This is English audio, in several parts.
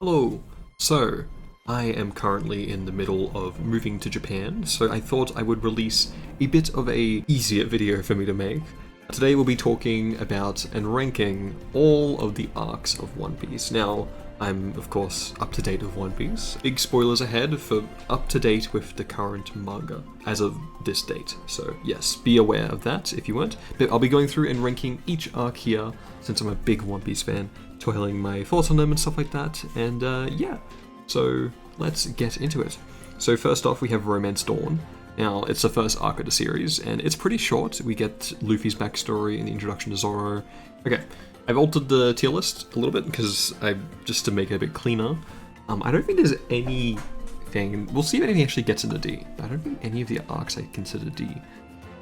Hello. So, I am currently in the middle of moving to Japan, so I thought I would release a bit of a easier video for me to make. Today we'll be talking about and ranking all of the arcs of One Piece. Now, I'm of course up to date with One Piece. Big spoilers ahead for up to date with the current manga as of this date. So yes, be aware of that if you weren't. But I'll be going through and ranking each arc here since I'm a big One Piece fan, toiling my thoughts on them and stuff like that. And yeah, so let's get into it. So first off, we have Romance Dawn. Now, it's the first arc of the series, and it's pretty short. We get Luffy's backstory and the introduction to Zoro. Okay, I've altered the tier list a little bit because just to make it a bit cleaner. I don't think there's anything. We'll see if anything actually gets into D. But I don't think any of the arcs I consider D.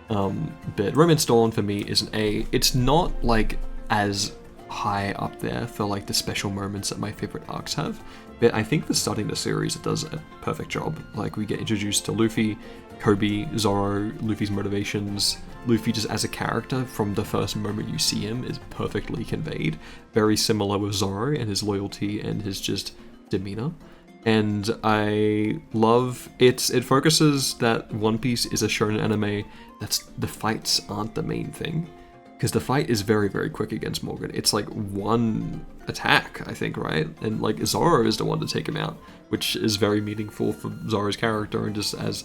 But Romance Dawn for me is an A. It's not like as high up there for like the special moments that my favorite arcs have. But I think for starting the series, it does a perfect job. Like, we get introduced to Luffy, Kobe, Zoro, Luffy's motivations. Luffy just as a character from the first moment you see him is perfectly conveyed. Very similar with Zoro and his loyalty and his just demeanor. And I love it. It focuses that One Piece is a shonen anime that's the fights aren't the main thing. Because the fight is very, very quick against Morgan. It's like one attack, I think, right? And like Zoro is the one to take him out, which is very meaningful for Zoro's character and just as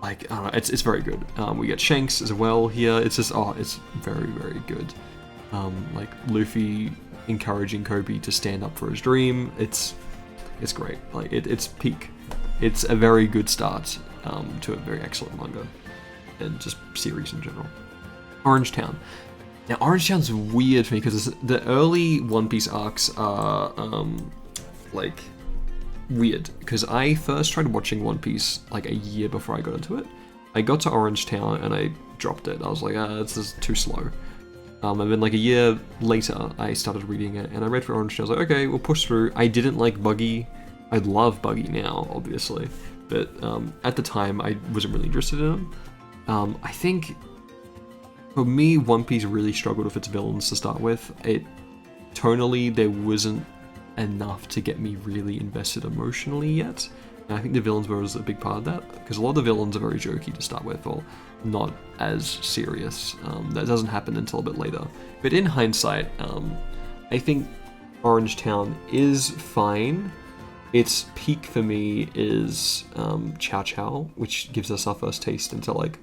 like, I don't know, it's very good. We get Shanks as well here. It's just, it's very, very good. Like Luffy encouraging Kobe to stand up for his dream. It's great. Like it's peak. It's a very good start to a very excellent manga and just series in general. Orange Town. Now, Orange Town's weird for me because the early One Piece arcs are, like, weird. Because I first tried watching One Piece, like, a year before I got into it. I got to Orange Town and I dropped it. I was like, this is too slow. And then, like, a year later, I started reading it and I read through Orange Town. I was like, okay, we'll push through. I didn't like Buggy. I love Buggy now, obviously. But at the time, I wasn't really interested in him. I think... For me, One Piece really struggled with its villains to start with. Tonally, there wasn't enough to get me really invested emotionally yet. And I think the villains was a big part of that, because a lot of the villains are very jokey to start with, or not as serious. That doesn't happen until a bit later. But in hindsight, I think Orange Town is fine. Its peak for me is Chow Chow, which gives us our first taste into like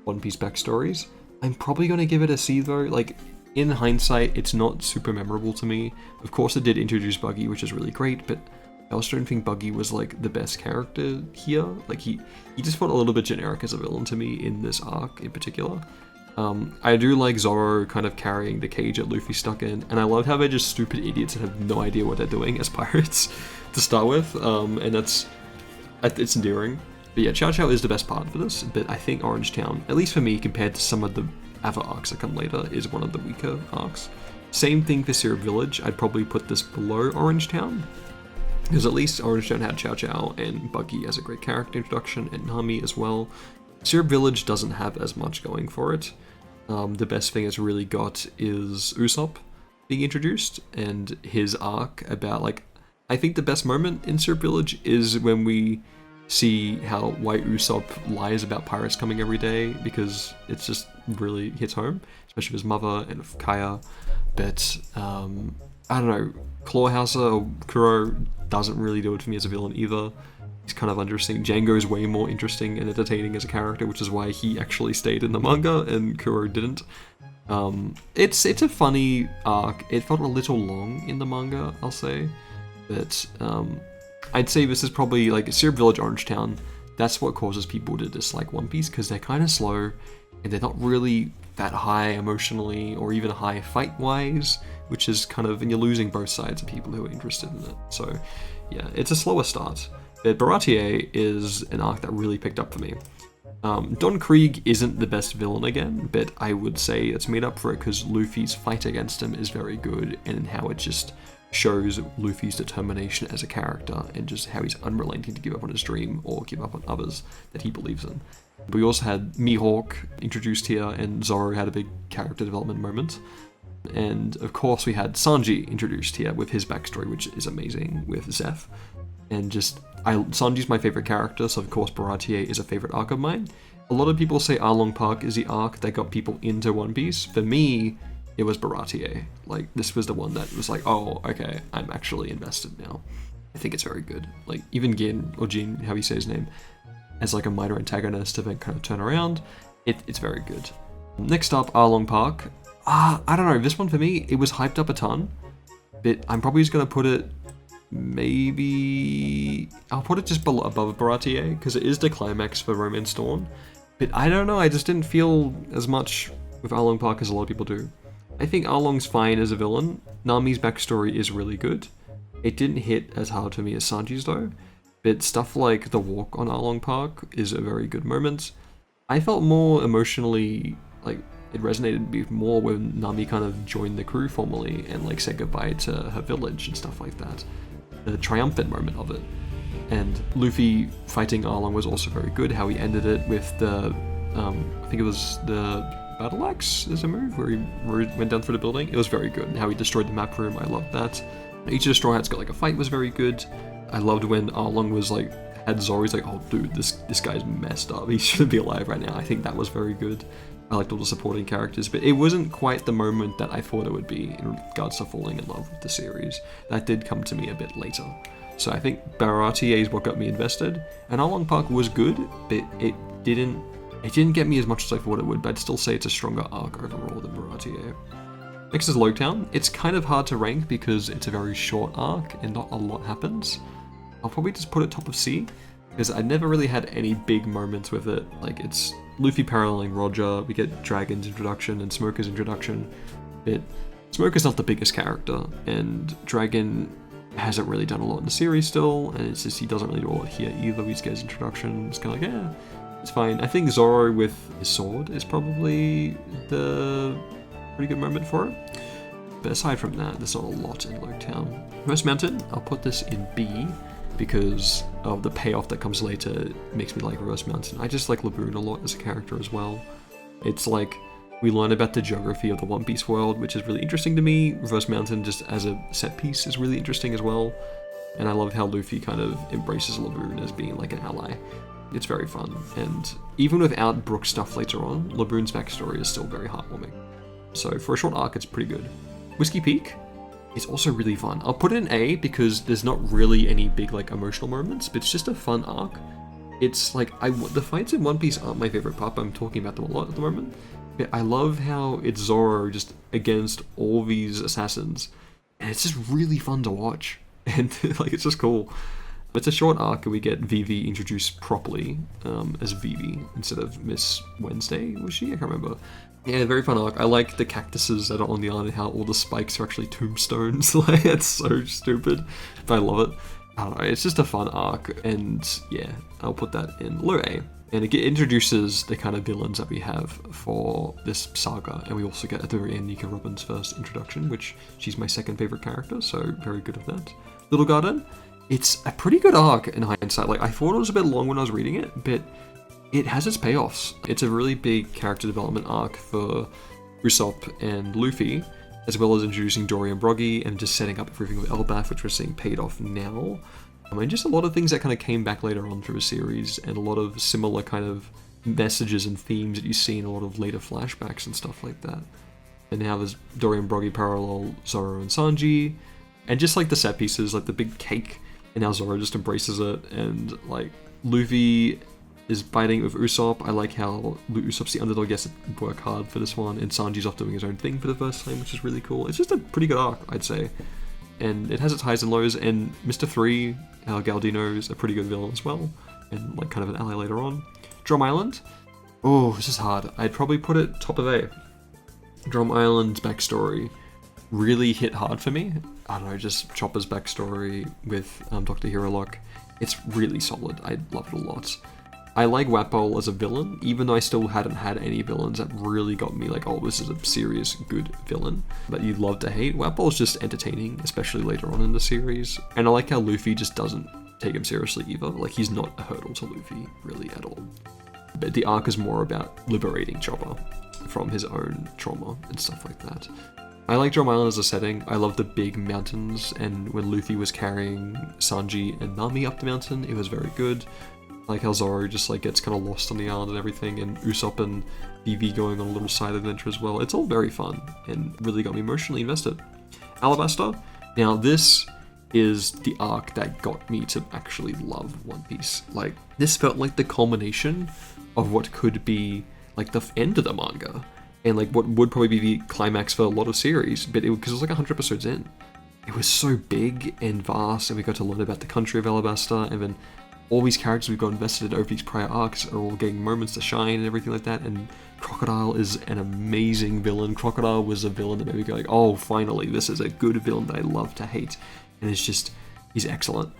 One Piece backstories. I'm probably going to give it a C though. Like, in hindsight, it's not super memorable to me. Of course, it did introduce Buggy, which is really great, but I also don't think Buggy was like the best character here. Like, he just felt a little bit generic as a villain to me in this arc in particular. I do like Zoro kind of carrying the cage that Luffy's stuck in, and I love how they're just stupid idiots that have no idea what they're doing as pirates to start with, and it's endearing. But yeah, Chow Chow is the best part for this, but I think Orange Town, at least for me, compared to some of the other arcs that come later, is one of the weaker arcs. Same thing for Syrup Village. I'd probably put this below Orange Town, because at least Orange Town had Chow Chow and Buggy as a great character introduction, and Nami as well. Syrup Village doesn't have as much going for it. The best thing it's really got is Usopp being introduced, and his arc about, like, I think the best moment in Syrup Village is when we see why Usopp lies about pirates coming every day, because it's just really hits home, especially with his mother and with Kaya. But I don't know, Clawhauser or Kuro doesn't really do it for me as a villain either. He's kind of interesting. Django is way more interesting and entertaining as a character, which is why he actually stayed in the manga and Kuro didn't. It's a funny arc. It felt a little long in the manga, I'll say, but I'd say this is probably like Syrup Village, Orange Town. That's what causes people to dislike One Piece, because they're kind of slow and they're not really that high emotionally or even high fight-wise, which is kind of, and you're losing both sides of people who are interested in it. So yeah, it's a slower start. But Baratie is an arc that really picked up for me. Don Krieg isn't the best villain again, but I would say it's made up for it because Luffy's fight against him is very good, and how it just shows Luffy's determination as a character and just how he's unrelenting to give up on his dream or give up on others that he believes in. But we also had Mihawk introduced here, and Zoro had a big character development moment. And of course we had Sanji introduced here with his backstory, which is amazing with Zeph. And Sanji's my favorite character, so of course Baratie is a favorite arc of mine. A lot of people say Arlong Park is the arc that got people into One Piece. For me, it was Baratie. Like, this was the one that was like, oh, okay, I'm actually invested now. I think it's very good. Like, even Gin, or Jin, how you say his name, as like a minor antagonist to then kind of turn around, it's very good. Next up, Arlong Park. I don't know, this one for me, it was hyped up a ton, but I'm probably just going to put it, maybe, I'll put it just above Baratie, because it is the climax for Romance Dawn, but I don't know, I just didn't feel as much with Arlong Park as a lot of people do. I think Arlong's fine as a villain. Nami's backstory is really good. It didn't hit as hard for me as Sanji's though, but stuff like the walk on Arlong Park is a very good moment. I felt more emotionally, like, it resonated with me more when Nami kind of joined the crew formally and like said goodbye to her village and stuff like that. The triumphant moment of it. And Luffy fighting Arlong was also very good, how he ended it with the, I think it was the Battle Axe as a move, where he went down through the building. It was very good, and how he destroyed the map room, I loved that. Each of the Straw Hats got like a fight was very good. I loved when Arlong was like, had Zoro, he's like, oh dude, this guy's messed up, he shouldn't be alive right now. I think that was very good. I liked all the supporting characters, but it wasn't quite the moment that I thought it would be in regards to falling in love with the series. That did come to me a bit later. So I think Baratie is what got me invested, and Arlong Park was good, but it didn't get me as much as I thought it would, but I'd still say it's a stronger arc overall than Baratie. Next is Loguetown. It's kind of hard to rank because it's a very short arc and not a lot happens. I'll probably just put it top of C, because I never really had any big moments with it. Like, it's Luffy paralleling Roger, we get Dragon's introduction and Smoker's introduction, but Smoker's not the biggest character, and Dragon hasn't really done a lot in the series still, and it's just he doesn't really do a lot here either. We just get his introduction, it's kind of like, yeah, it's fine. I think Zoro with his sword is probably the pretty good moment for it, but aside from that, there's not a lot in Loguetown. Reverse Mountain, I'll put this in B, because of the payoff that comes later. It makes me like Reverse Mountain. I just like Laboon a lot as a character as well. It's like, we learn about the geography of the One Piece world, which is really interesting to me. Reverse Mountain just as a set piece is really interesting as well. And I love how Luffy kind of embraces Laboon as being like an ally. It's very fun. And even without Brook's stuff later on, Laboon's backstory is still very heartwarming. So for a short arc, it's pretty good. Whiskey Peak is also really fun. I'll put it in A because there's not really any big like emotional moments, but it's just a fun arc. It's like, the fights in One Piece aren't my favorite part, but I'm talking about them a lot at the moment. But I love how it's Zoro just against all these assassins, and it's just really fun to watch, and like, it's just cool. It's a short arc, and we get Vivi introduced properly as Vivi instead of Miss Wednesday, was she? I can't remember. Yeah, very fun arc. I like the cactuses that are on the island, how all the spikes are actually tombstones. Like, it's so stupid, but I love it. I don't know, it's just a fun arc, and yeah, I'll put that in low A. And it introduces the kind of villains that we have for this saga, and we also get at the very end Nika Robin's first introduction, which she's my second favorite character, so very good at that. Little Garden, it's a pretty good arc in hindsight. Like, I thought it was a bit long when I was reading it, but it has its payoffs. It's a really big character development arc for Usopp and Luffy, as well as introducing Dory and Broggy and just setting up everything with Elbaf, which we're seeing paid off now. And just a lot of things that kind of came back later on through the series, and a lot of similar kind of messages and themes that you see in a lot of later flashbacks and stuff like that. And now there's Dory and Broggy parallel Zoro and Sanji, and just like the set pieces, like the big cake, and how Zoro just embraces it, and like Luffy is biting with Usopp. I like how Usopp's the underdog, gets to work hard for this one, and Sanji's off doing his own thing for the first time, which is really cool. It's just a pretty good arc, I'd say. And it has its highs and lows, and Mr. 3, how Galdino is a pretty good villain as well, and like kind of an ally later on. Drum Island, oh, this is hard. I'd probably put it top of A. Drum Island's backstory really hit hard for me. I don't know, just Chopper's backstory with Dr. Hirolock. It's really solid. I love it a lot. I like Wapol as a villain, even though I still hadn't had any villains that really got me like, oh, this is a serious, good villain. But you'd love to hate. Wapol's just entertaining, especially later on in the series. And I like how Luffy just doesn't take him seriously either. Like, he's not a hurdle to Luffy, really, at all. But the arc is more about liberating Chopper from his own trauma and stuff like that. I like Drum Island as a setting. I love the big mountains, and when Luffy was carrying Sanji and Nami up the mountain, it was very good. I like how Zoro just like gets kind of lost on the island and everything, and Usopp and Vivi going on a little side adventure as well. It's all very fun and really got me emotionally invested. Alabasta. Now this is the arc that got me to actually love One Piece. Like, this felt like the culmination of what could be like the end of the manga, and like what would probably be the climax for a lot of series, but because it was like 100 episodes in. It was so big and vast, and we got to learn about the country of Alabasta, and then all these characters we've got invested in over these prior arcs are all getting moments to shine and everything like that, and Crocodile is an amazing villain. Crocodile was a villain that made me go like, oh, finally, this is a good villain that I love to hate, and it's just, he's excellent.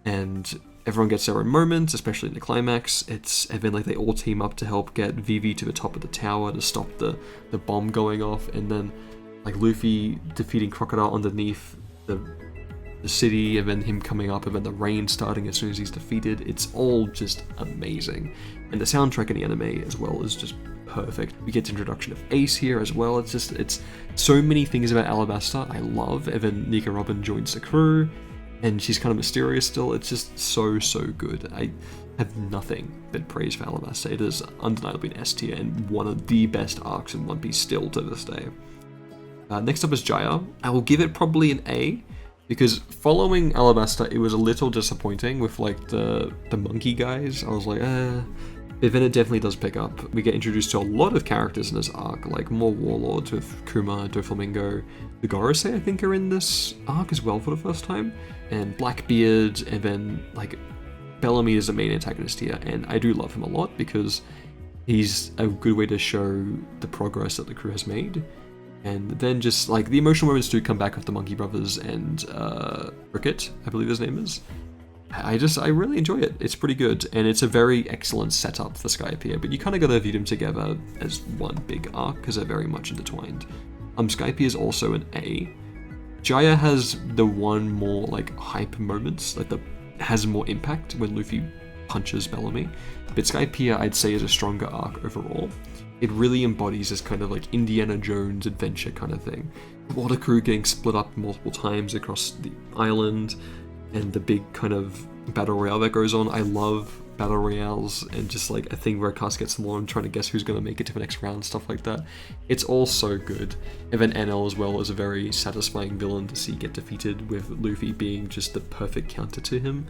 And everyone gets their own moments, especially in the climax. And then like they all team up to help get Vivi to the top of the tower to stop the bomb going off, and then like Luffy defeating Crocodile underneath the city, and then him coming up, and then the rain starting as soon as he's defeated. It's all just amazing. And the soundtrack in the anime as well is just perfect. We get the introduction of Ace here as well. It's so many things about Alabasta I love. And then Nika Robin joins the crew, and she's kind of mysterious still. It's just so good. I have nothing but praise for Alabasta. It is undeniably an S tier and one of the best arcs in One Piece still to this day. Next up is Jaya. I will give it probably an A, because following Alabasta, it was a little disappointing with like the monkey guys. I was like, but then it definitely does pick up. We get introduced to a lot of characters in this arc, like more warlords with Kuma, Doflamingo, the Gorosei I think are in this arc as well for the first time, and Blackbeard, and then like Bellamy is the main antagonist here, and I do love him a lot because he's a good way to show the progress that the crew has made. And then just like the emotional moments do come back with the Monkey Brothers and Cricket, I believe his name is. I really enjoy it. It's pretty good, and it's a very excellent setup for Skypiea, but you kind of gotta view them together as one big arc because they're very much intertwined. Skypiea is also an A. Jaya has the one more like hype moments, like has more impact when Luffy punches Bellamy, but Skypiea I'd say is a stronger arc overall. It really embodies this kind of like Indiana Jones adventure kind of thing. The water crew getting split up multiple times across the island, and the big kind of battle royale that goes on. I love battle royales, and just like a thing where a cast gets more and trying to guess who's going to make it to the next round, stuff like that. It's all so good. And then NL as well is a very satisfying villain to see get defeated, with Luffy being just the perfect counter to him.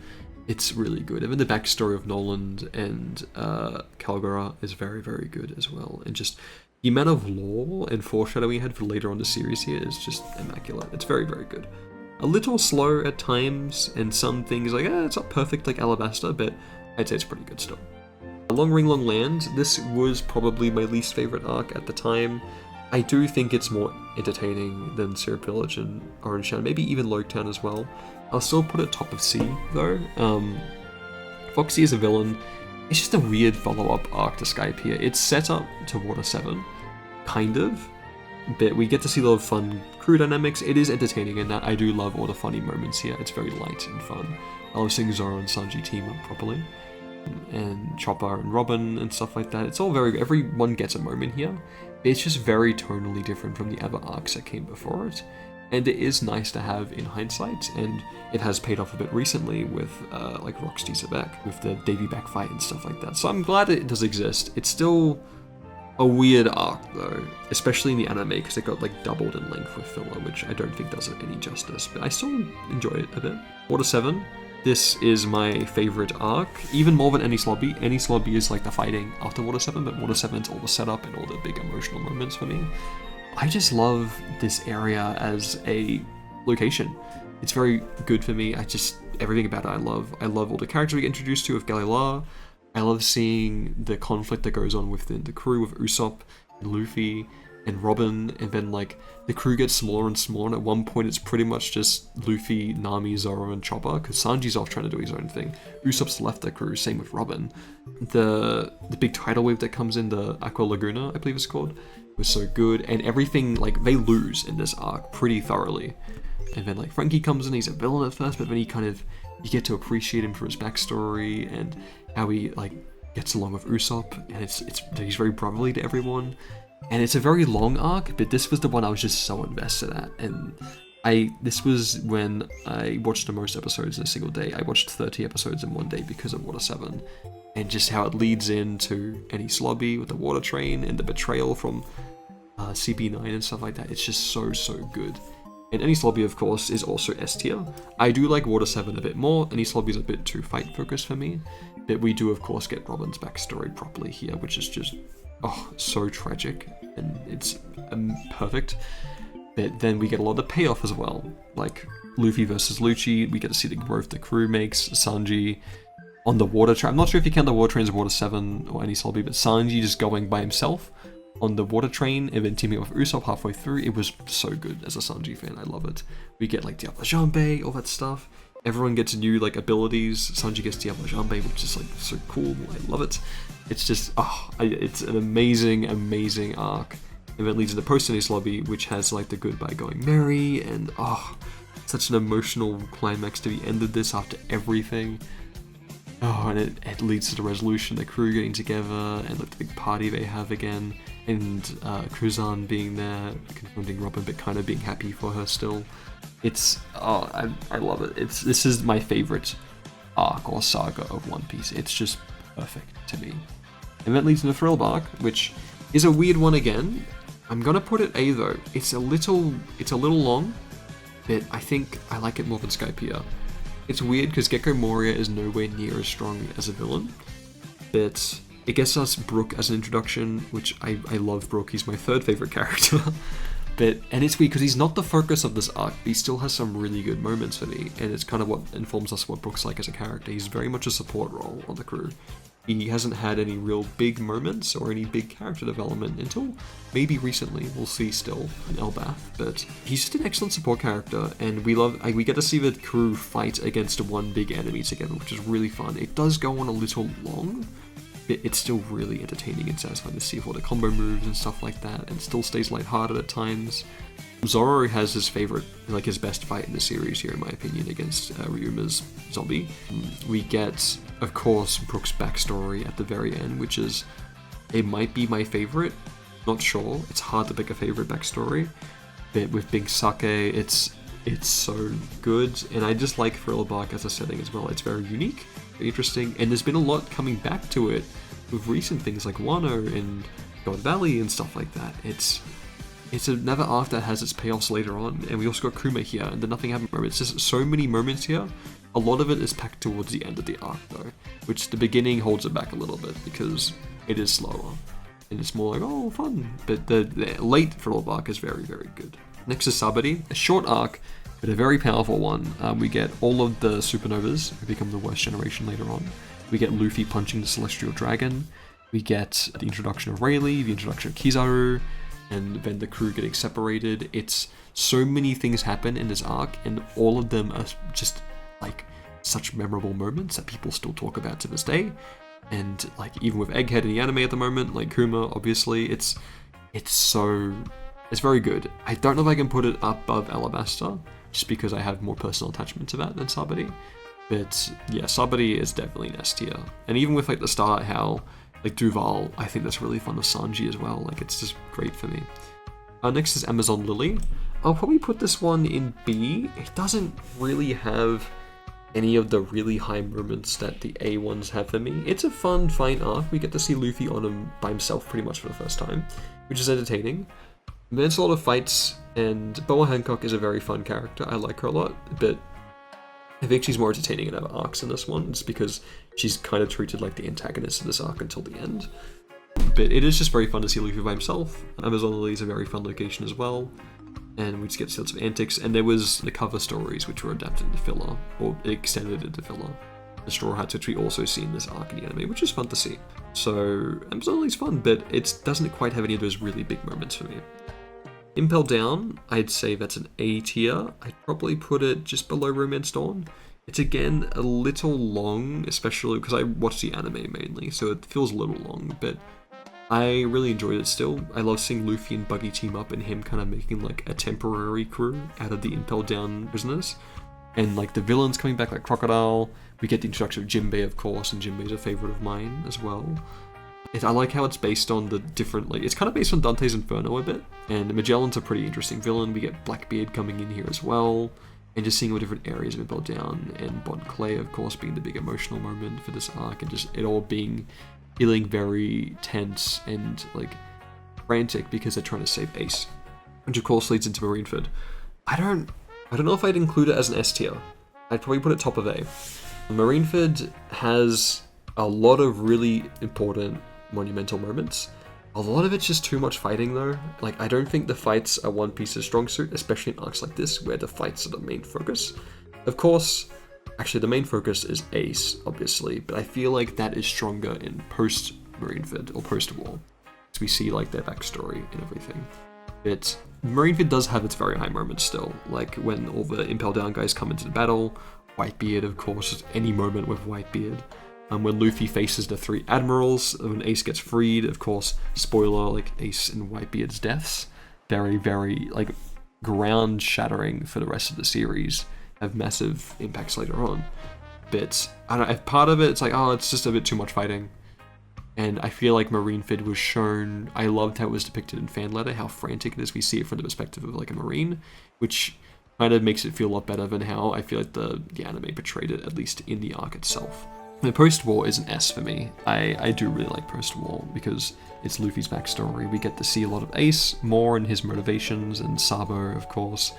It's really good. And then the backstory of Noland and Kalgara is very good as well. And just the amount of lore and foreshadowing we had for later on the series here is just immaculate. It's very good. A little slow at times, and some things like, it's not perfect like Alabasta, but I'd say it's pretty good still. Long Ring Long Land, this was probably my least favorite arc at the time. I do think it's more entertaining than Syrup Village and Orange Town, maybe even Loguetown as well. I'll still put it top of C though. Foxy is a villain. It's just a weird follow-up arc to Skypiea. It's set up to Water 7, kind of, but we get to see a lot of fun crew dynamics. It is entertaining in that I do love all the funny moments here. It's very light and fun. I love seeing Zoro and Sanji team up properly, and Chopper and Robin and stuff like that. It's all everyone gets a moment here. It's just very tonally different from the other arcs that came before it. And it is nice to have in hindsight, and it has paid off a bit recently with like Rocksteady Zebek, with the Davy Back fight and stuff like that. So I'm glad it does exist. It's still a weird arc though, especially in the anime, because it got like doubled in length with filler, which I don't think does it any justice, but I still enjoy it a bit. Water 7, this is my favorite arc, even more than Enies Lobby. Enies Lobby is like the fighting after Water 7, but Water 7's all the setup and all the big emotional moments for me. I just love this area as a location. It's very good for me. Everything about it I love. I love all the characters we get introduced to with Galila. I love seeing the conflict that goes on within the crew with Usopp and Luffy and Robin, and then like the crew gets smaller and smaller, and at one point it's pretty much just Luffy, Nami, Zoro, and Chopper, because Sanji's off trying to do his own thing. Usopp's left the crew, same with Robin. The big tidal wave that comes in, the Aqua Laguna, I believe it's called, was so good, and everything, like, they lose in this arc pretty thoroughly. And then like Frankie comes in, he's a villain at first, but then you get to appreciate him for his backstory and how he like gets along with Usopp, and he's very brotherly to everyone. And it's a very long arc, but this was the one I was just so invested at. And this was when I watched the most episodes in a single day. I watched 30 episodes in one day because of Water 7. And just how it leads into Enies lobby with the water train and the betrayal from CB9 and stuff like that. It's just so good. And Enies lobby, of course, is also S tier. I do like Water 7 a bit more. Enies lobby is a bit too fight focused for me. But we do, of course, get Robin's backstory properly here, which is just, so tragic. And it's perfect. But then we get a lot of payoff as well. Like Luffy versus Lucci, we get to see the growth the crew makes. Sanji on the water train. I'm not sure if you count the water trains as Water 7 or Enies lobby, but Sanji just going by himself on the water train and then teaming up with Usopp halfway through. It was so good as a Sanji fan. I love it. We get like Diablo Jambe, all that stuff. Everyone gets new like abilities. Sanji gets Diablo Jambe, which is like so cool. I love it. It's just it's an amazing arc. And then leads into Post-timeskip lobby, which has like the goodbye going merry, and such an emotional climax to be ended this after everything. And it leads to the resolution, the crew getting together, and like the big party they have again, and Cruzan being there, confronting Robin, but kind of being happy for her still. It's I love it. This is my favorite arc or saga of One Piece. It's just perfect to me. And that leads into Thrill Bark, which is a weird one again. I'm gonna put it A though. It's a little long, but I think I like it more than Skypiea. It's weird because Gecko Moria is nowhere near as strong as a villain, but it gets us Brook as an introduction, which I love Brook. He's my third favorite character. And it's weird because he's not the focus of this arc, but he still has some really good moments for me, and it's kind of what informs us what Brook's like as a character. He's very much a support role on the crew. He hasn't had any real big moments or any big character development until maybe recently. We'll see still in Elbaf, but he's just an excellent support character, and we get to see the crew fight against one big enemy together, which is really fun. It does go on a little long, but it's still really entertaining and satisfying to see all the combo moves and stuff like that, and still stays lighthearted at times. Zoro has his favorite, like his best fight in the series here, in my opinion, against Ryuma's zombie. We get, of course, Brook's backstory at the very end, which is, it might be my favorite. Not sure. It's hard to pick a favorite backstory, but with Big Sake, it's so good, and I just like Thrill Bark as a setting as well. It's very unique, very interesting, and there's been a lot coming back to it with recent things like Wano and God Valley and stuff like that. It's another arc that has its payoffs later on, and we also got Kuma here, and the Nothing Happened moment. It's just so many moments here. A lot of it is packed towards the end of the arc though, which the beginning holds it back a little bit because it is slower, and it's more like, fun. But the late Thrill Bark is very good. Next is Sabaody, a short arc, but a very powerful one. We get all of the supernovas who become the worst generation later on. We get Luffy punching the Celestial Dragon. We get the introduction of Rayleigh, the introduction of Kizaru, and then the crew getting separated. It's so many things happen in this arc, and all of them are just like such memorable moments that people still talk about to this day. And like even with Egghead in the anime at the moment, like Kuma, obviously, it's very good. I don't know if I can put it above Alabasta, just because I have more personal attachment to that than Sabaody. But yeah, Sabaody is definitely an S tier. And even with like the start, how like Duval, I think that's really fun with Sanji as well. Like it's just great for me. Next is Amazon Lily. I'll probably put this one in B. It doesn't really have any of the really high moments that the A ones have for me. It's a fun, fine arc. We get to see Luffy on him by himself pretty much for the first time, which is entertaining. There's a lot of fights, and Boa Hancock is a very fun character. I like her a lot, but I think she's more entertaining in other arcs in this one. It's because she's kind of treated like the antagonist of this arc until the end. But it is just very fun to see Luffy by himself. Amazon Lily is a very fun location as well, and we just get to see lots of antics. And there was the cover stories which were adapted into filler, or extended into filler. The Straw Hats, which we also see in this arc in the anime, which is fun to see. So Amazon Lily's fun, but it doesn't quite have any of those really big moments for me. Impel Down, I'd say that's an A tier. I'd probably put it just below Romance Dawn. It's again a little long, especially because I watched the anime mainly, so it feels a little long, but I really enjoyed it still. I love seeing Luffy and Buggy team up and him kind of making like a temporary crew out of the Impel Down prisoners. And like the villains coming back like Crocodile. We get the introduction of Jinbei, of course, and Jinbei's a favorite of mine as well. I like how it's based on the different, like, it's kind of based on Dante's Inferno a bit, and Magellan's a pretty interesting villain. We get Blackbeard coming in here as well, and just seeing all different areas of Impel Down, and Bon Clay, of course, being the big emotional moment for this arc, and just it all feeling very tense and, like, frantic because they're trying to save Ace, which of course leads into Marineford. I don't know if I'd include it as an S tier. I'd probably put it top of A. Marineford has a lot of really important monumental moments. A lot of it's just too much fighting though. Like, I don't think the fights are One Piece's strong suit, especially in arcs like this where the fights are the main focus. Of course, actually the main focus is Ace, obviously, but I feel like that is stronger in post-Marineford or post-war, as we see like their backstory and everything. But Marineford does have its very high moments still, like when all the Impel Down guys come into the battle, Whitebeard, of course, any moment with Whitebeard. When Luffy faces the 3 admirals, when Ace gets freed, of course, spoiler, like Ace and Whitebeard's deaths, very, very, like, ground-shattering for the rest of the series, have massive impacts later on. But, I don't know, if part of it, it's like, oh, it's just a bit too much fighting. And I feel like Marineford was shown, I loved how it was depicted in fan letter, how frantic it is. We see it from the perspective of, like, a Marine, which kind of makes it feel a lot better than how I feel like the anime portrayed it, at least in the arc itself. The post-war is an S for me. I do really like post-war because it's Luffy's backstory. We get to see a lot of Ace, more in his motivations, and Sabo, of course.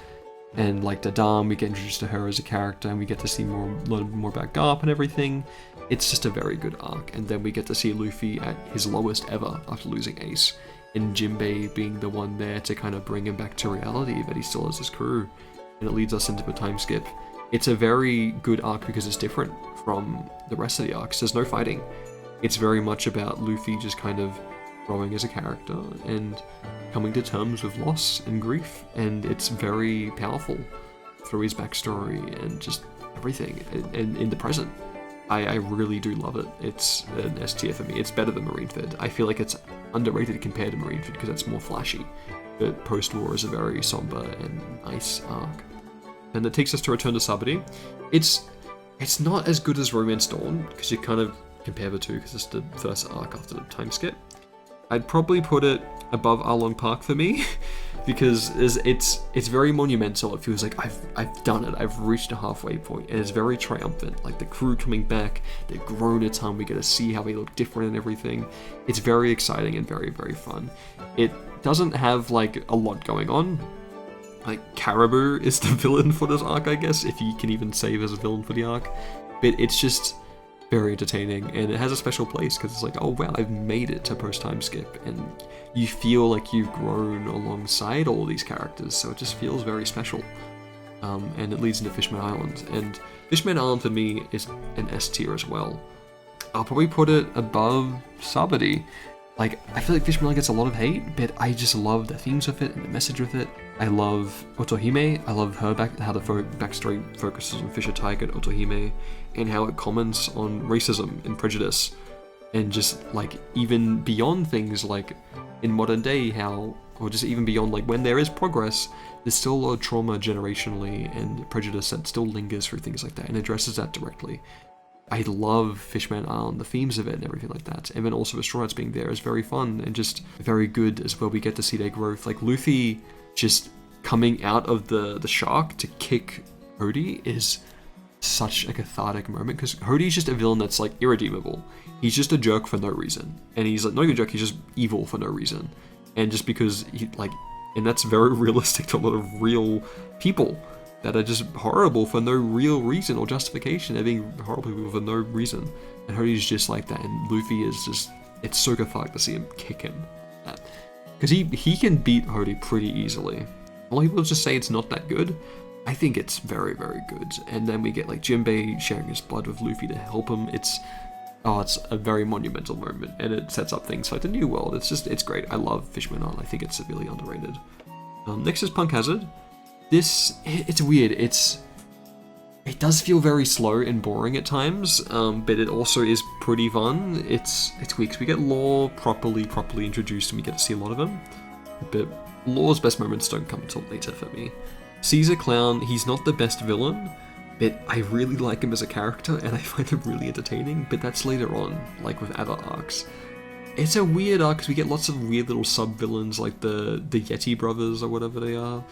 And like Dadam, we get introduced to her as a character, and we get to see a lot more about Garp and everything. It's just a very good arc. And then we get to see Luffy at his lowest ever after losing Ace, and Jinbei being the one there to kind of bring him back to reality that he still has his crew. And it leads us into the time skip. It's a very good arc because it's different from the rest of the arcs. There's no fighting. It's very much about Luffy just kind of growing as a character and coming to terms with loss and grief, and it's very powerful through his backstory and just everything, and in the present. I really do love it. It's an S tier for me. It's better than Marineford. I feel like it's underrated compared to Marineford because it's more flashy, but post-war is a very somber and nice arc. And that takes us to Return to Sabaody. It's not as good as Romance Dawn, because you kind of compare the two, because it's the first arc after the time skip. I'd probably put it above Arlong Park for me, because it's very monumental. It feels like I've done it, I've reached a halfway point, and it's very triumphant. Like the crew coming back, they've grown a ton, we get to see how they look different and everything. It's very exciting and very, very fun. It doesn't have like a lot going on. Like, Caribou is the villain for this arc, I guess, if you can even say there's a villain for the arc. But it's just very entertaining, and it has a special place, because it's like, oh wow, I've made it to post-time skip, and you feel like you've grown alongside all these characters, so it just feels very special. And it leads into Fishman Island, and Fishman Island for me is an S tier as well. I'll probably put it above Sabaody. Like, I feel like Fishman Island gets a lot of hate, but I just love the themes of it and the message with it. I love Otohime. I love her how the backstory focuses on Fisher Tiger and Otohime, and how it comments on racism and prejudice, and just like even beyond things like in modern day or just even beyond, like when there is progress, there's still a lot of trauma generationally and prejudice that still lingers through things like that, and addresses that directly. I love Fishman Island, the themes of it and everything like that. And then also the Straw Hats being there is very fun and just very good as well. We get to see their growth. Like Luffy just coming out of the shark to kick Hody is such a cathartic moment, because Hody's just a villain that's like irredeemable. He's just a jerk for no reason. And he's like not even a jerk, he's just evil for no reason. And just because and that's very realistic to a lot of real people that are just horrible for no real reason or justification. They're being horrible people for no reason. And Hody's just like that, and Luffy is just, it's so cathartic to see him kick him. Because he can beat Hody pretty easily. A lot of people just say it's not that good. I think it's very, very good. And then we get like Jinbei sharing his blood with Luffy to help him. It's a very monumental moment, and it sets up things like the New World. It's great. I love Fishman Island. I think it's severely underrated. Next is Punk Hazard. It's weird. It does feel very slow and boring at times, but it also is pretty fun. It's weird because we get Law properly introduced, and we get to see a lot of him. But Law's best moments don't come until later for me. Caesar Clown, he's not the best villain, but I really like him as a character, and I find him really entertaining. But that's later on, like with other arcs. It's a weird arc because we get lots of weird little sub-villains like the Yeti brothers or whatever they are.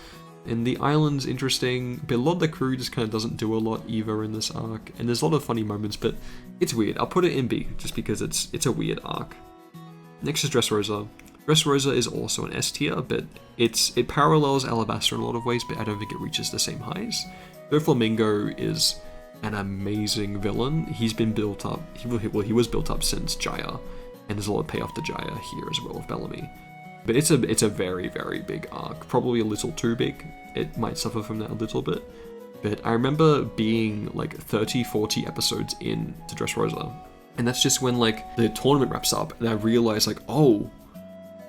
And the island's interesting, but a lot of the crew just kind of doesn't do a lot either in this arc. And there's a lot of funny moments, but it's weird. I'll put it in B, just because it's a weird arc. Next is Dressrosa. Dressrosa is also an S tier, but it parallels Alabasta in a lot of ways, but I don't think it reaches the same highs. Flamingo is an amazing villain. He's been built up, he was built up since Jaya, and there's a lot of payoff to Jaya here as well with Bellamy. But it's a very, very big arc. Probably a little too big. It might suffer from that a little bit. But I remember being like 30, 40 episodes in to Dressrosa. And that's just when like the tournament wraps up and I realized like, oh,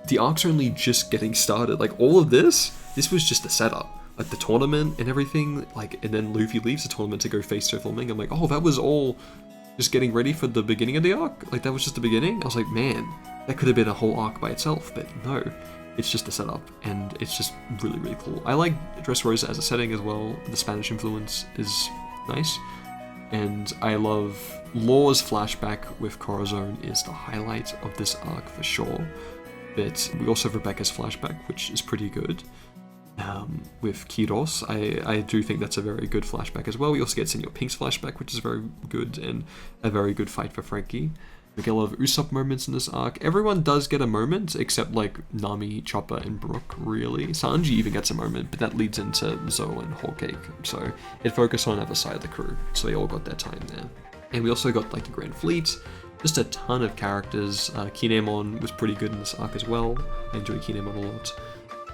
the arc's are only just getting started. Like all of this was just the setup. Like the tournament and everything, like, and then Luffy leaves the tournament to go face Flamingo. I'm like, oh, that was all just getting ready for the beginning of the arc? Like that was just the beginning? I was like, man, that could have been a whole arc by itself, but no, it's just a setup, and it's just really, really cool. I like Dressrosa as a setting as well. The Spanish influence is nice, and I love Law's flashback with Corazon is the highlight of this arc for sure, but we also have Rebecca's flashback, which is pretty good. With Kiros, I do think that's a very good flashback as well. We also get Senor Pink's flashback, which is very good, and a very good fight for Frankie. We get a lot of Usopp moments in this arc. Everyone does get a moment, except like Nami, Chopper, and Brook, really. Sanji even gets a moment, but that leads into Zou and Whole Cake, so it focused on the other side of the crew, so they all got their time there. And we also got like the Grand Fleet, just a ton of characters. Kinemon was pretty good in this arc as well. I enjoy Kinemon a lot.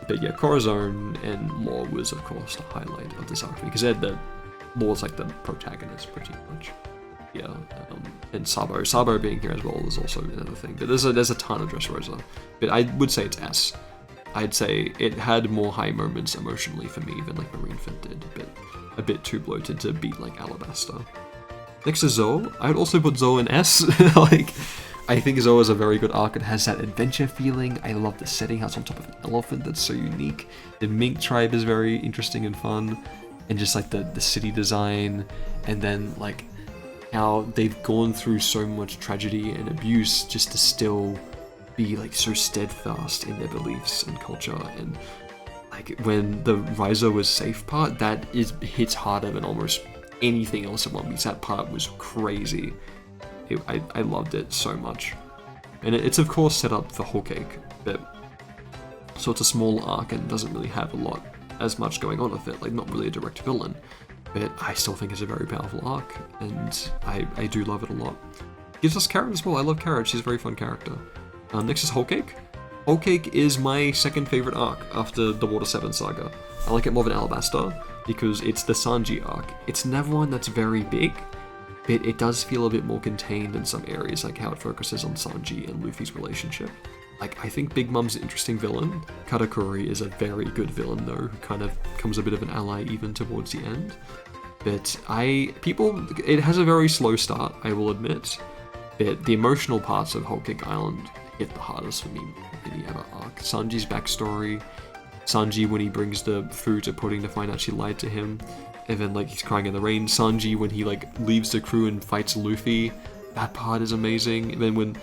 But yeah, Corazon and Law was of course the highlight of this arc, because Law's like the protagonist pretty much. Yeah, and Sabo being here as well is also another thing. But there's a ton of Dressrosa. But I would say it's S. I'd say it had more high moments emotionally for me than like Marineford did, but a bit too bloated to beat like Alabasta. Next is Zou. I'd also put Zou in S. Like, I think Zou is a very good arc. It has that adventure feeling. I love the setting, how it's on top of an elephant that's so unique. The Mink tribe is very interesting and fun. And just like the city design, and then like how they've gone through so much tragedy and abuse just to still be like so steadfast in their beliefs and culture. And like when the Rizo was safe part, that hits harder than almost anything else in One Piece. That part was crazy. I loved it so much. And it's of course set up for Whole Cake, but so it's a small arc and doesn't really have as much going on with it, like not really a direct villain. But I still think it's a very powerful arc, and I do love it a lot. Gives us Carrot as well. I love Carrot. She's a very fun character. Next is Whole Cake. Whole Cake is my second favorite arc after the Water 7 saga. I like it more than Alabasta because it's the Sanji arc. It's never one that's very big, but it does feel a bit more contained in some areas, like how it focuses on Sanji and Luffy's relationship. Like, I think Big Mom's an interesting villain. Katakuri is a very good villain though, who kind of becomes a bit of an ally even towards the end. But it has a very slow start, I will admit. But the emotional parts of Whole Cake Island hit the hardest for me of any other arc. Sanji's backstory, Sanji when he brings the food to Pudding to find out she lied to him, and then like he's crying in the rain. Sanji when he like leaves the crew and fights Luffy, that part is amazing. And then when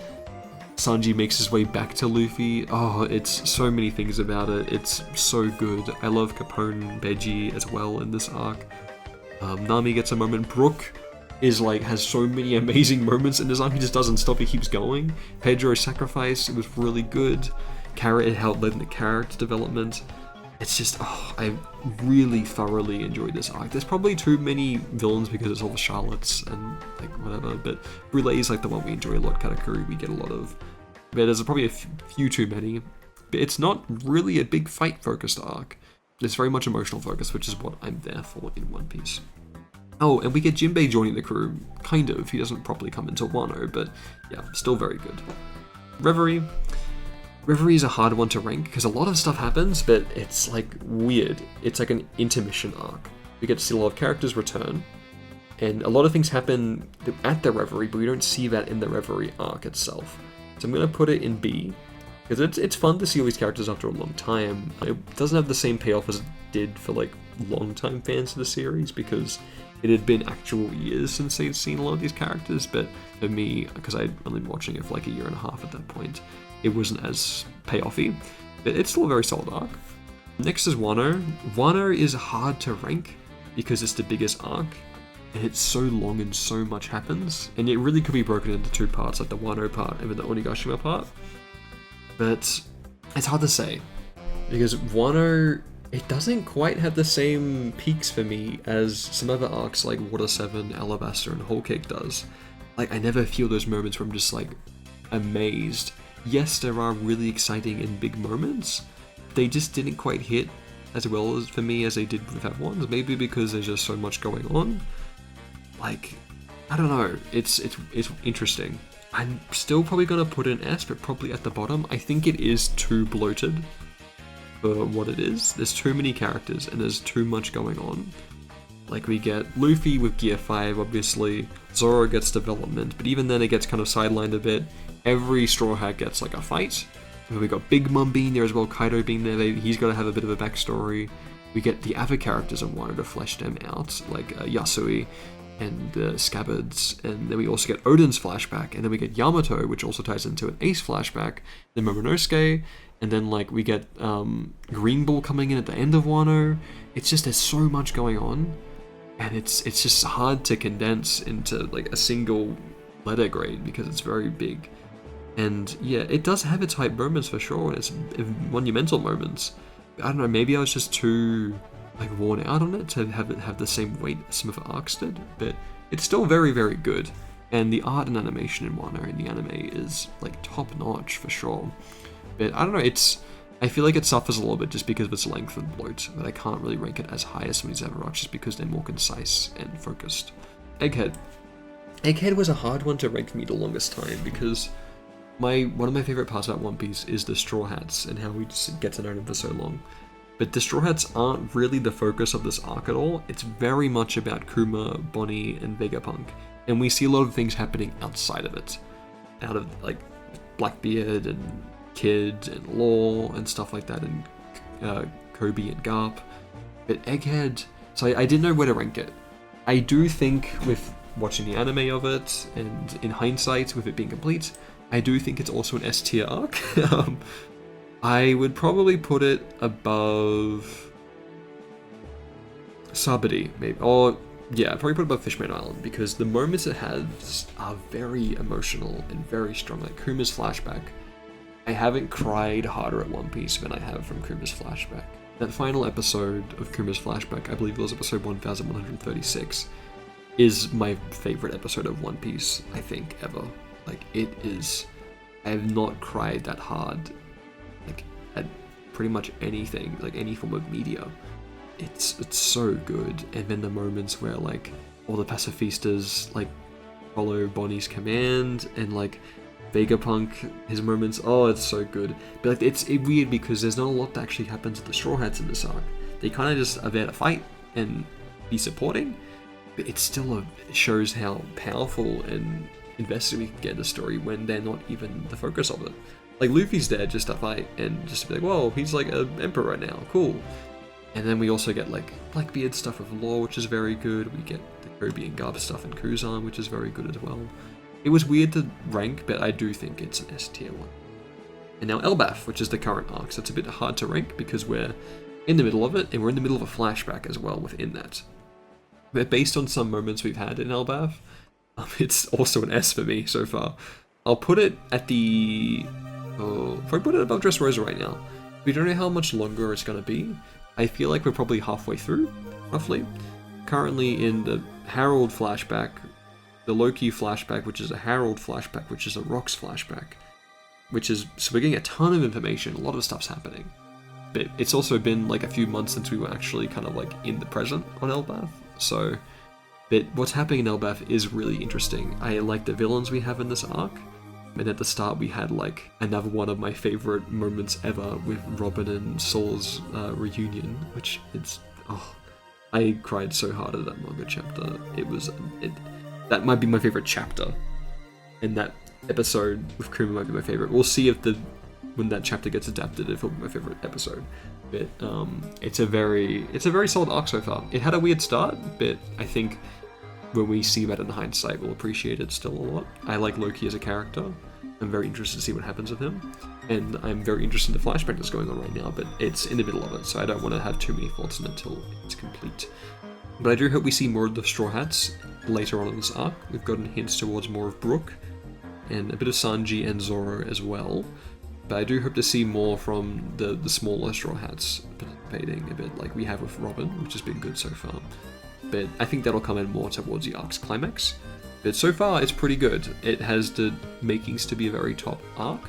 Sanji makes his way back to Luffy, oh, it's so many things about it. It's so good. I love Capone and Beji as well in this arc. Nami gets a moment. Brook has so many amazing moments in this arc. He just doesn't stop. He keeps going. Pedro's sacrifice, it was really good. Carrot, it helped lead into character development. It's just, I really thoroughly enjoyed this arc. There's probably too many villains because it's all the Charlottes and like whatever, but Brûlé is like the one we enjoy a lot. Katakuri we get a lot of. But there's probably a few too many. But it's not really a big fight focused arc. It's very much emotional focus, which is what I'm there for in One Piece. Oh, and we get Jinbei joining the crew, kind of. He doesn't properly come into Wano, but yeah, still very good. Reverie. Reverie is a hard one to rank because a lot of stuff happens, but it's like weird. It's like an intermission arc. We get to see a lot of characters return, and a lot of things happen at the Reverie, but we don't see that in the Reverie arc itself. So I'm going to put it in B, because it's fun to see all these characters after a long time. It doesn't have the same payoff as it did for like long-time fans of the series, because it had been actual years since they'd seen a lot of these characters, but for me, because I'd only been watching it for like a year and a half at that point, it wasn't as payoffy, but it's still a very solid arc. Next is Wano. Wano is hard to rank because it's the biggest arc, and it's so long and so much happens, and it really could be broken into two parts, like the Wano part and then the Onigashima part. But it's hard to say, because Wano, it doesn't quite have the same peaks for me as some other arcs like Water 7, Alabasta, and Whole Cake does. Like, I never feel those moments where I'm just like amazed. Yes, there are really exciting and big moments. They just didn't quite hit as well as for me as they did with that ones. Maybe because there's just so much going on. Like, I don't know. It's interesting. I'm still probably gonna put an S, but probably at the bottom. I think it is too bloated for what it is. There's too many characters and there's too much going on. Like, we get Luffy with Gear 5, obviously. Zoro gets development, but even then it gets kind of sidelined a bit. Every Straw Hat gets like a fight. We got Big Mom being there as well, Kaido being there. He's got to have a bit of a backstory. We get the other characters of Wano to flesh them out, like Yasui and Scabbards, and then we also get Odin's flashback, and then we get Yamato, which also ties into an Ace flashback, then Momonosuke, and then like we get Green Bull coming in at the end of Wano. It's just, there's so much going on, and it's just hard to condense into like a single letter grade because it's very big. And yeah, it does have its hype moments for sure, and it's monumental moments. I don't know, maybe I was just too like worn out on it to have it have the same weight as some of the arcs did, but it's still very, very good. And the art and animation in Wano in the anime is like top notch for sure. But I don't know, I feel like it suffers a little bit just because of its length and bloat, but I can't really rank it as high as some of these other arcs just because they're more concise and focused. Egghead. Egghead was a hard one to rank for me the longest time because one of my favorite parts about One Piece is the Straw Hats and how we just get to know them for so long. But the Straw Hats aren't really the focus of this arc at all. It's very much about Kuma, Bonnie, and Vegapunk. And we see a lot of things happening outside of it. Out of, like, Blackbeard and Kid and Law and stuff like that, and Kobe and Garp. But Egghead, so I didn't know where to rank it. I do think with watching the anime of it, and in hindsight, with it being complete, I do think it's also an S tier arc. I would probably put it above Sabaody, maybe. Or, yeah, I'd probably put it above Fishman Island, because the moments it has are very emotional and very strong. Like Kuma's flashback. I haven't cried harder at One Piece than I have from Kuma's flashback. That final episode of Kuma's flashback, I believe it was episode 1136, is my favorite episode of One Piece, I think, ever. Like, it is... I have not cried that hard, like, at pretty much anything, like, any form of media. It's so good. And then the moments where, like, all the pacifistas, like, follow Bonnie's command, and, like, Vegapunk, his moments, oh, it's so good. But, like, it's weird because there's not a lot that actually happens to the Straw Hats in this arc. They kind of just are there to fight and be supporting, but it still shows how powerful and invested we can get in the story when they're not even the focus of it. Like, Luffy's there just to fight and just to be like, whoa, he's like an emperor right now, cool. And then we also get like Blackbeard stuff with Law, which is very good. We get the Kobe and Garb stuff in Kuzan, which is very good as well. It was weird to rank, but I do think it's an S tier one. And now Elbaf, which is the current arc, so it's a bit hard to rank because we're in the middle of it, and we're in the middle of a flashback as well within that. But based on some moments we've had in Elbaf, it's also an S for me so far. I'll put it at the... probably put it above Dressrosa right now. We don't know how much longer it's going to be. I feel like we're probably halfway through, roughly. Currently in the Harold flashback, the Loki flashback, which is a Harold flashback, which is a Rocks flashback. So we're getting a ton of information, a lot of stuff's happening. But it's also been like a few months since we were actually kind of like in the present on Elbaf, so... But what's happening in Elbaf is really interesting. I like the villains we have in this arc. And at the start we had like another one of my favorite moments ever with Robin and Saul's reunion, which I cried so hard at that manga chapter. That might be my favorite chapter. And that episode with Kuma might be my favorite. We'll see if the when that chapter gets adapted, it'll be my favorite episode. But it's a very solid arc so far. It had a weird start, but I think when we see that in hindsight, we'll appreciate it still a lot. I like Loki as a character. I'm very interested to see what happens with him, and I'm very interested in the flashback that's going on right now, but it's in the middle of it, so I don't want to have too many thoughts on it until it's complete. But I do hope we see more of the Straw Hats later on in this arc. We've gotten hints towards more of Brook, and a bit of Sanji and Zoro as well. But I do hope to see more from the smaller Straw Hats participating a bit, like we have with Robin, which has been good so far. But I think that'll come in more towards the arc's climax. But so far, it's pretty good. It has the makings to be a very top arc.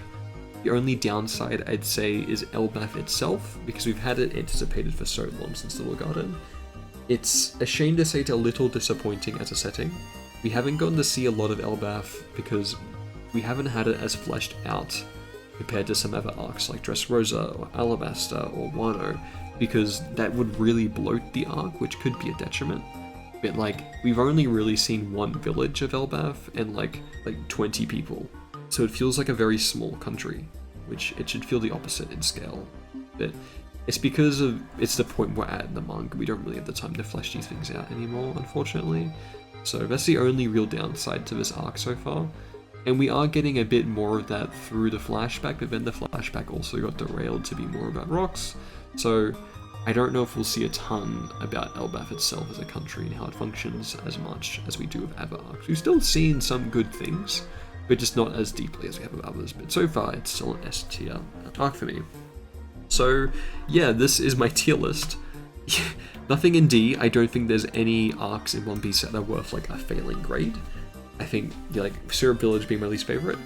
The only downside, I'd say, is Elbaf itself, because we've had it anticipated for so long since the Loguetown. It's a shame to say it's a little disappointing as a setting. We haven't gotten to see a lot of Elbaf because we haven't had it as fleshed out compared to some other arcs like Dressrosa or Alabasta or Wano, because that would really bloat the arc, which could be a detriment. But like, we've only really seen one village of Elbaf and like 20 people, so it feels like a very small country, which it should feel the opposite in scale. But it's because it's the point we're at in the manga. We don't really have the time to flesh these things out anymore, unfortunately. So that's the only real downside to this arc so far. And we are getting a bit more of that through the flashback, but then the flashback also got derailed to be more about rocks. So I don't know if we'll see a ton about Elbaf itself as a country and how it functions as much as we do with other arcs. We've still seen some good things, but just not as deeply as we have with others. But so far, it's still an S tier arc for me. So yeah, this is my tier list. Nothing in D. I don't think there's any arcs in One Piece that are worth like a failing grade. I think like Syrup Village being my least favorite,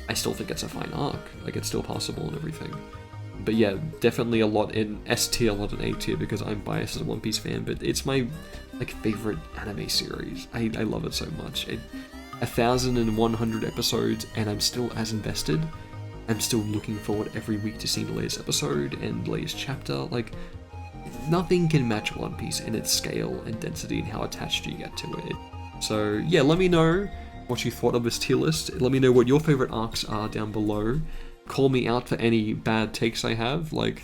I still think it's a fine arc. Like, it's still possible and everything. But yeah, definitely a lot in S tier, a lot in A tier, because I'm biased as a One Piece fan, but it's my like favorite anime series. I love it so much. 1,100 episodes and I'm still as invested. I'm still looking forward every week to seeing the latest episode and latest chapter. Like, nothing can match One Piece in its scale and density and how attached you get to it. So yeah, let me know what you thought of this tier list. Let me know what your favorite arcs are down below. Call me out for any bad takes I have, like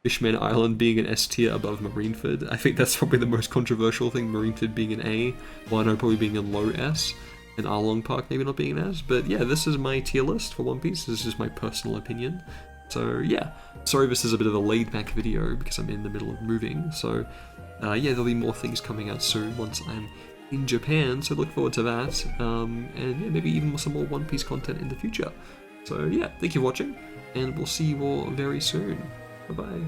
Fishman Island being an S tier above Marineford. I think that's probably the most controversial thing, Marineford being an A, Wano probably being a low S, and Arlong Park maybe not being an S. But yeah, this is my tier list for One Piece. This is my personal opinion. So yeah, sorry this is a bit of a laid back video because I'm in the middle of moving. So yeah, there'll be more things coming out soon once I'm in Japan, so look forward to that. And yeah, maybe even some more One Piece content in the future. So yeah, thank you for watching, and we'll see you all very soon. Bye bye.